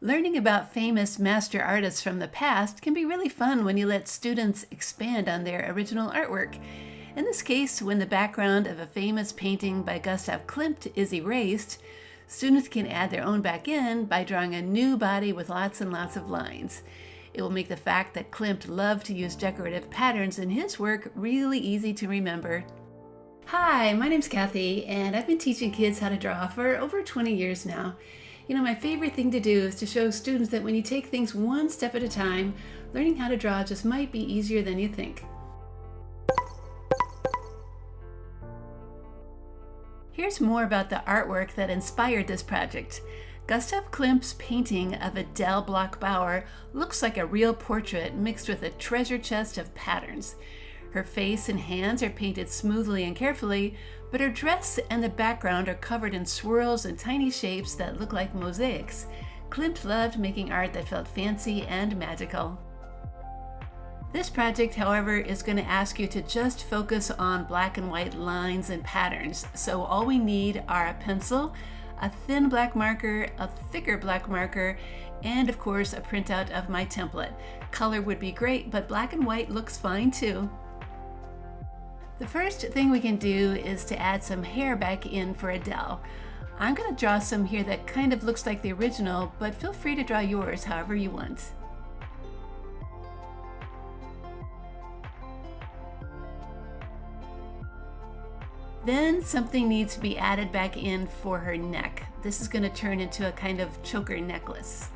Learning about famous master artists from the past can be really fun when you let students expand on their original artwork. In this case, when the background of a famous painting by Gustav Klimt is erased, students can add their own back in by drawing a new body with lots and lots of lines. It will make the fact that Klimt loved to use decorative patterns in his work really easy to remember. Hi, my name's Kathy, and I've been teaching kids how to draw for over 20 years now. My favorite thing to do is to show students that when you take things one step at a time, learning how to draw just might be easier than you think. Here's more about the artwork that inspired this project. Gustav Klimt's painting of Adele Bloch-Bauer looks like a real portrait mixed with a treasure chest of patterns. Her face and hands are painted smoothly and carefully, but her dress and the background are covered in swirls and tiny shapes that look like mosaics. Klimt loved making art that felt fancy and magical. This project, however, is going to ask you to just focus on black and white lines and patterns. So all we need are a pencil, a thin black marker, a thicker black marker, and of course a printout of my template. Color would be great, but black and white looks fine too. The first thing we can do is to add some hair back in for Adele. I'm going to draw some here that kind of looks like the original, but feel free to draw yours however you want. Then something needs to be added back in for her neck. This is going to turn into a kind of choker necklace.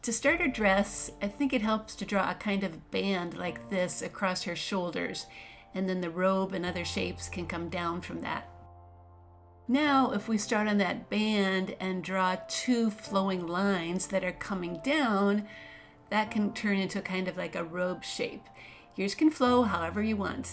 To start her dress, I think it helps to draw a kind of band like this across her shoulders, and then the robe and other shapes can come down from that. Now, if we start on that band and draw two flowing lines that are coming down, that can turn into kind of like a robe shape. Yours can flow however you want.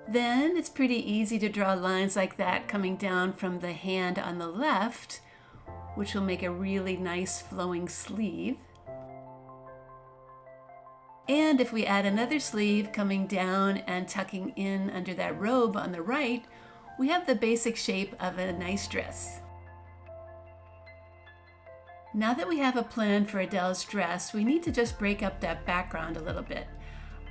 Then it's pretty easy to draw lines like that coming down from the hand on the left, which will make a really nice flowing sleeve. And if we add another sleeve coming down and tucking in under that robe on the right, we have the basic shape of a nice dress. Now that we have a plan for Adele's dress, we need to just break up that background a little bit.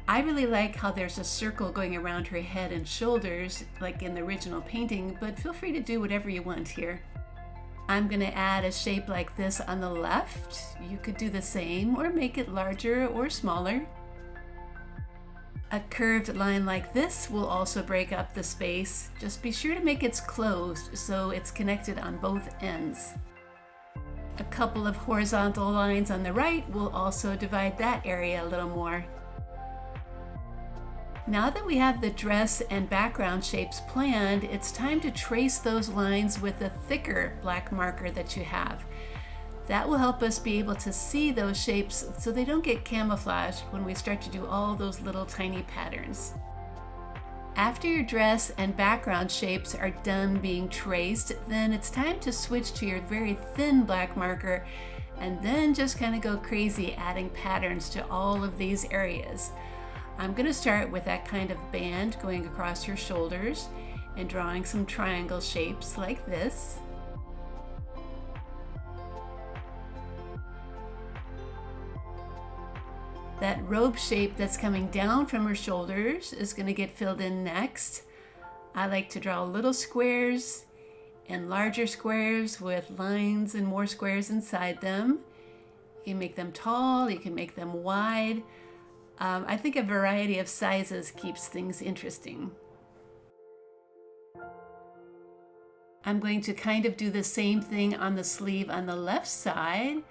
I really like how there's a circle going around her head and shoulders, like in the original painting, but feel free to do whatever you want here. I'm going to add a shape like this on the left. You could do the same or make it larger or smaller. A curved line like this will also break up the space. Just be sure to make it closed so it's connected on both ends. A couple of horizontal lines on the right will also divide that area a little more. Now that we have the dress and background shapes planned, it's time to trace those lines with a thicker black marker that you have. That will help us be able to see those shapes so they don't get camouflaged when we start to do all those little tiny patterns. After your dress and background shapes are done being traced, then it's time to switch to your very thin black marker and then just kind of go crazy adding patterns to all of these areas. I'm going to start with that kind of band going across your shoulders and drawing some triangle shapes like this. That robe shape that's coming down from her shoulders is going to get filled in next. I like to draw little squares and larger squares with lines and more squares inside them. You can make them tall, you can make them wide. I think a variety of sizes keeps things interesting. I'm going to kind of do the same thing on the sleeve on the left side,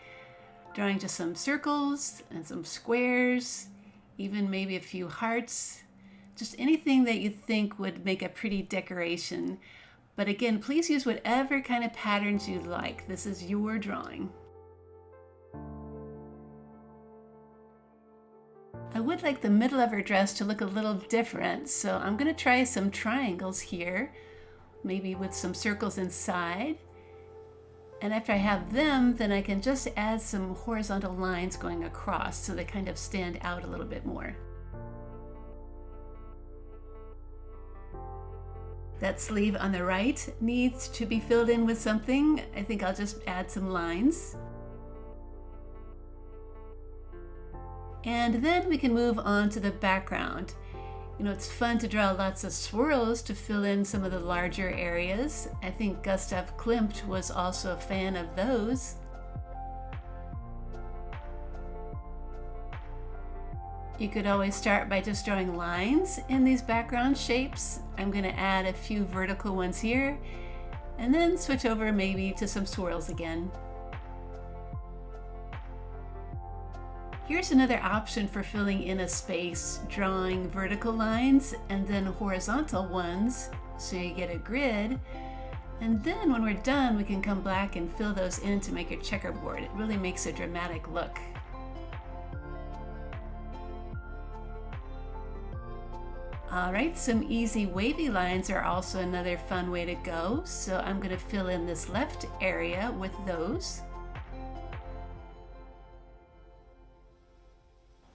drawing just some circles and some squares, even maybe a few hearts, just anything that you think would make a pretty decoration. But again, please use whatever kind of patterns you like. This is your drawing. I would like the middle of her dress to look a little different, so I'm going to try some triangles here, maybe with some circles inside. And after I have them, then I can just add some horizontal lines going across so they kind of stand out a little bit more. That sleeve on the right needs to be filled in with something. I think I'll just add some lines. And then we can move on to the background. You know, it's fun to draw lots of swirls to fill in some of the larger areas. I think Gustav Klimt was also a fan of those. You could always start by just drawing lines in these background shapes. I'm going to add a few vertical ones here, and then switch over maybe to some swirls again. Here's another option for filling in a space, drawing vertical lines and then horizontal ones, so you get a grid. And then when we're done, we can come back and fill those in to make a checkerboard. It really makes a dramatic look. All right, some easy wavy lines are also another fun way to go. So I'm going to fill in this left area with those.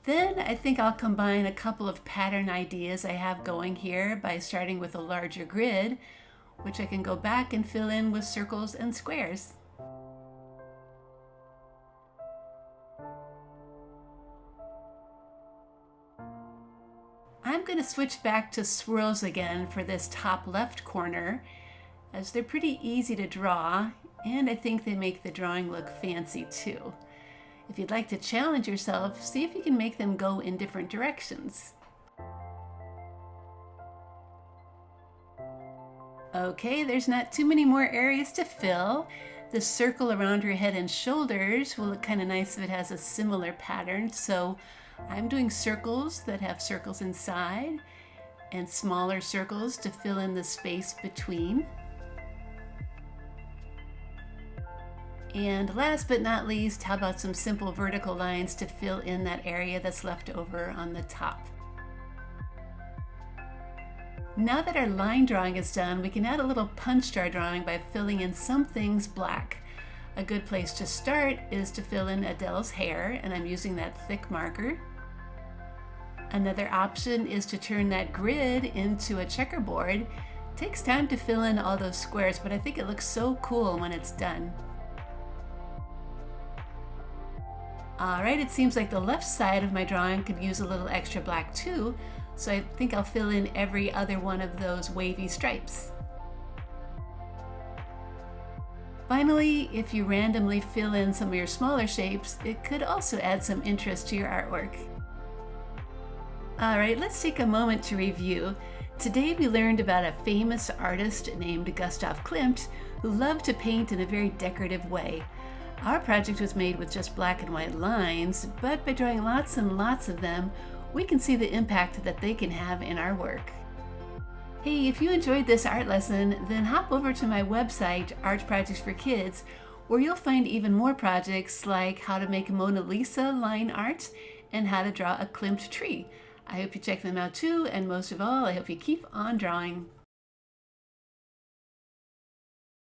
Then I think I'll combine a couple of pattern ideas I have going here by starting with a larger grid, which I can go back and fill in with circles and squares. I'm going to switch back to swirls again for this top left corner, as they're pretty easy to draw, and I think they make the drawing look fancy too. If you'd like to challenge yourself, see if you can make them go in different directions. Okay, there's not too many more areas to fill. The circle around her head and shoulders will look kind of nice if it has a similar pattern. So I'm doing circles that have circles inside and smaller circles to fill in the space between. And last but not least, how about some simple vertical lines to fill in that area that's left over on the top. Now that our line drawing is done, we can add a little punch to our drawing by filling in some things black. A good place to start is to fill in Adele's hair, and I'm using that thick marker. Another option is to turn that grid into a checkerboard. It takes time to fill in all those squares, but I think it looks so cool when it's done. All right, it seems like the left side of my drawing could use a little extra black too, so I think I'll fill in every other one of those wavy stripes. Finally, if you randomly fill in some of your smaller shapes, it could also add some interest to your artwork. All right, let's take a moment to review. Today we learned about a famous artist named Gustav Klimt who loved to paint in a very decorative way. Our project was made with just black and white lines, but by drawing lots and lots of them, we can see the impact that they can have in our work. Hey, if you enjoyed this art lesson, then hop over to my website, Art Projects for Kids, where you'll find even more projects like how to make Mona Lisa line art and how to draw a Klimt tree. I hope you check them out too, and most of all, I hope you keep on drawing.